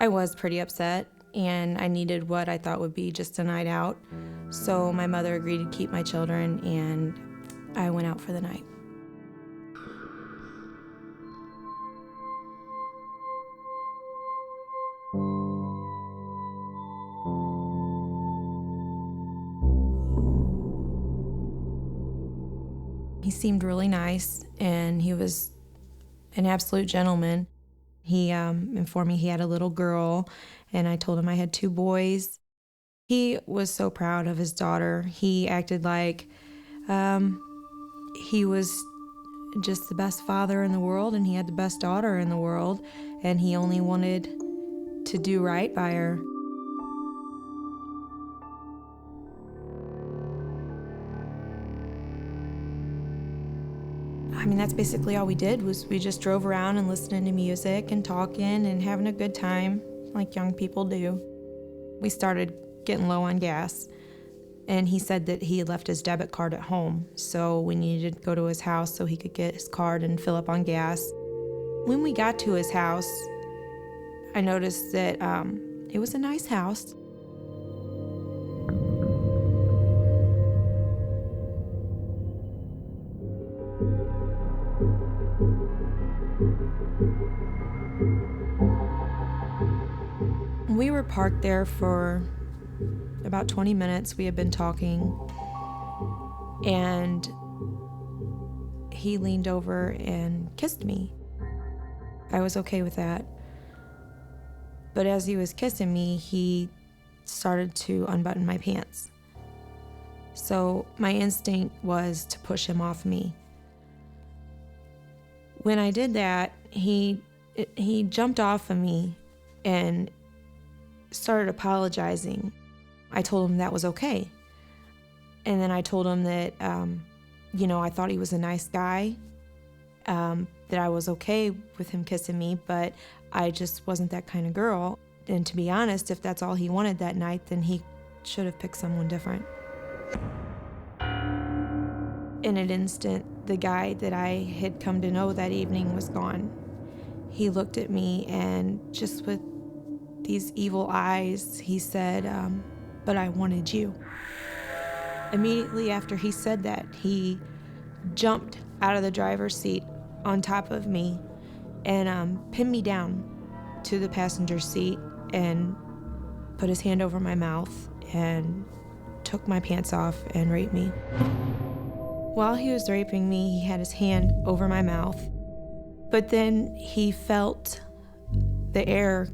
I was pretty upset, and I needed what I thought would be just a night out. So my mother agreed to keep my children, and I went out for the night. He seemed really nice, and he was an absolute gentleman. He informed me he had a little girl, and I told him I had 2 boys. He was so proud of his daughter. He acted like he was just the best father in the world, and he had the best daughter in the world, and he only wanted to do right by her. I mean, that's basically all we did, was we just drove around and listening to music and talking and having a good time, like young people do. We started getting low on gas, and he said that he had left his debit card at home, so we needed to go to his house so he could get his card and fill up on gas. When we got to his house, I noticed that it was a nice house. We were parked there for about 20 minutes. We had been talking, and he leaned over and kissed me. I was okay with that. But as he was kissing me, he started to unbutton my pants. So my instinct was to push him off me. When I did that, he jumped off of me and started apologizing. I told him that was okay. And then I told him that, I thought he was a nice guy, that I was okay with him kissing me, but I just wasn't that kind of girl. And to be honest, if that's all he wanted that night, then he should have picked someone different. In an instant, the guy that I had come to know that evening was gone. He looked at me, and just with these evil eyes, he said, "But I wanted you." Immediately after he said that, he jumped out of the driver's seat on top of me and pinned me down to the passenger seat and put his hand over my mouth and took my pants off and raped me. While he was raping me, he had his hand over my mouth, but then he felt the air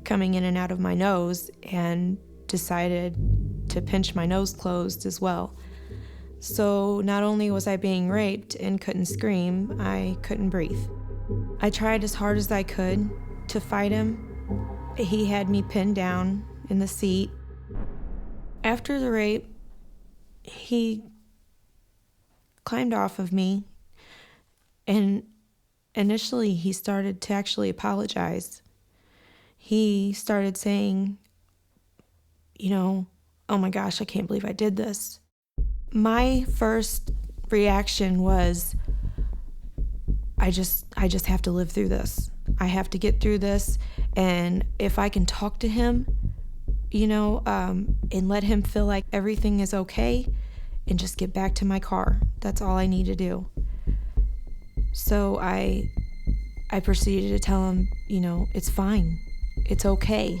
coming in and out of my nose and decided to pinch my nose closed as well. So not only was I being raped and couldn't scream, I couldn't breathe. I tried as hard as I could to fight him. He had me pinned down in the seat. After the rape, he climbed off of me, and initially he started to actually apologize. He started saying, "Oh my gosh, I can't believe I did this." My first reaction was, I just have to live through this. I have to get through this, and if I can talk to him, and let him feel like everything is okay, and just get back to my car. That's all I need to do. So I proceeded to tell him, it's fine. It's okay.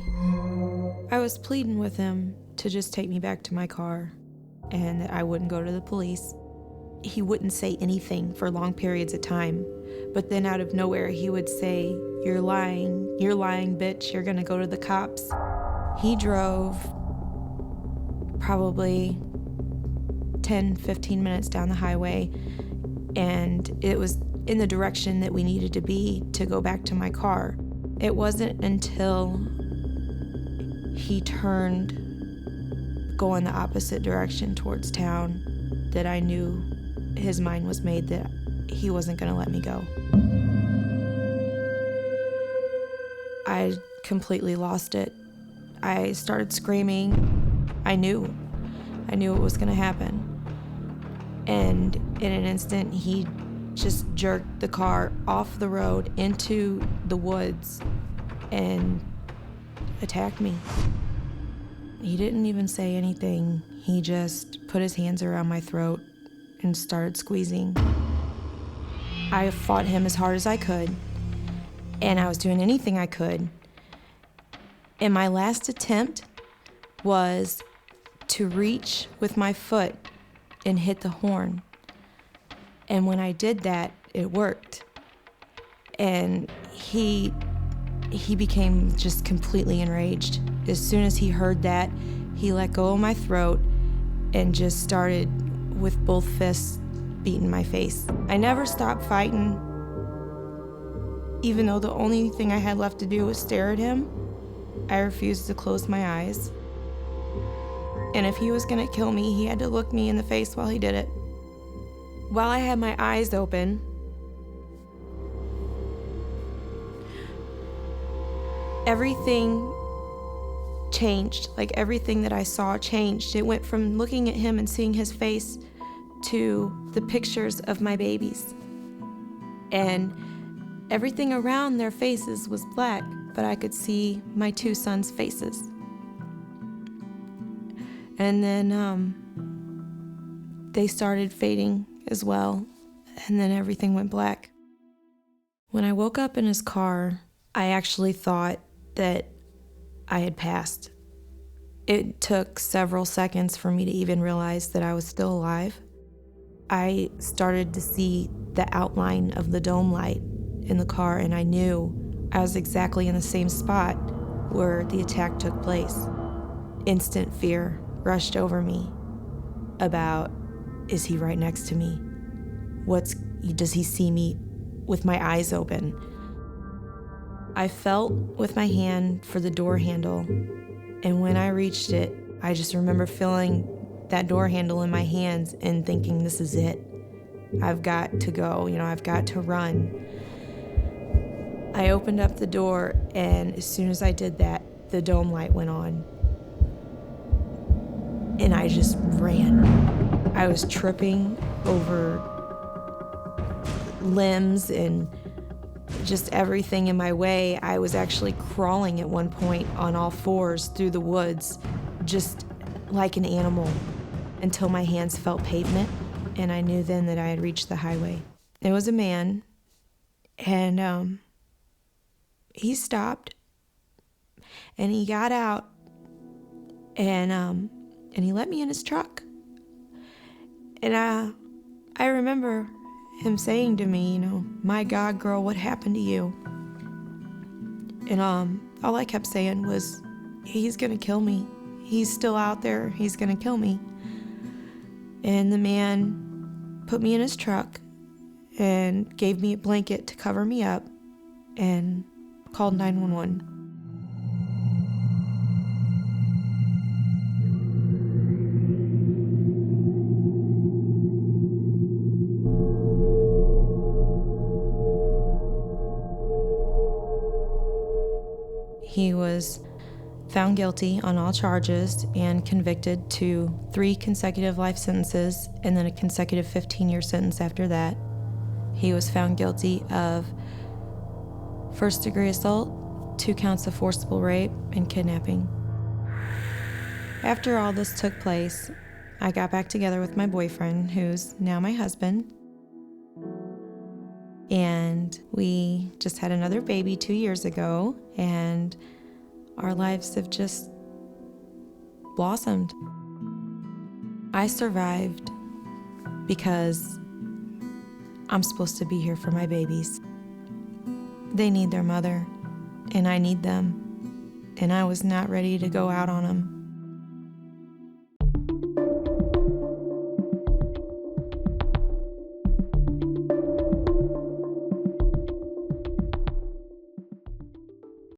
I was pleading with him to just take me back to my car and that I wouldn't go to the police. He wouldn't say anything for long periods of time, but then out of nowhere he would say, you're lying, bitch, you're gonna go to the cops." He drove probably 10, 15 minutes down the highway, and it was in the direction that we needed to be to go back to my car. It wasn't until he turned, going the opposite direction towards town, that I knew his mind was made that he wasn't gonna let me go. I completely lost it. I started screaming. I knew it was gonna happen. And in an instant, he just jerked the car off the road into the woods and attacked me. He didn't even say anything. He just put his hands around my throat and started squeezing. I fought him as hard as I could, and I was doing anything I could. And my last attempt was to reach with my foot and hit the horn. And when I did that, it worked. And he became just completely enraged. As soon as he heard that, he let go of my throat and just started with both fists beating my face. I never stopped fighting. Even though the only thing I had left to do was stare at him, I refused to close my eyes. And if he was gonna kill me, he had to look me in the face while he did it. While I had my eyes open, everything changed. Like, everything that I saw changed. It went from looking at him and seeing his face to the pictures of my babies. And everything around their faces was black, but I could see my two sons' faces. And then they started fading as well, and then everything went black. When I woke up in his car, I actually thought that I had passed. It took several seconds for me to even realize that I was still alive. I started to see the outline of the dome light in the car, and I knew I was exactly in the same spot where the attack took place. Instant fear rushed over me about, is he right next to me? Does he see me with my eyes open? I felt with my hand for the door handle, and when I reached it, I just remember feeling that door handle in my hands and thinking, this is it. I've got to go, I've got to run. I opened up the door, and as soon as I did that, the dome light went on. And I just ran. I was tripping over limbs and just everything in my way. I was actually crawling at one point on all fours through the woods, just like an animal, until my hands felt pavement, and I knew then that I had reached the highway. It was a man, and he stopped, and he got out, and he let me in his truck. And I remember him saying to me, my God, girl, what happened to you? And all I kept saying was, he's gonna kill me. He's still out there, he's gonna kill me. And the man put me in his truck and gave me a blanket to cover me up and called 911. He was found guilty on all charges and convicted to 3 consecutive life sentences and then a consecutive 15-year sentence after that. He was found guilty of first-degree assault, 2 counts of forcible rape, and kidnapping. After all this took place, I got back together with my boyfriend, who's now my husband, and we just had another baby 2 years ago, and our lives have just blossomed. I survived because I'm supposed to be here for my babies. They need their mother, and I need them, and I was not ready to go out on them.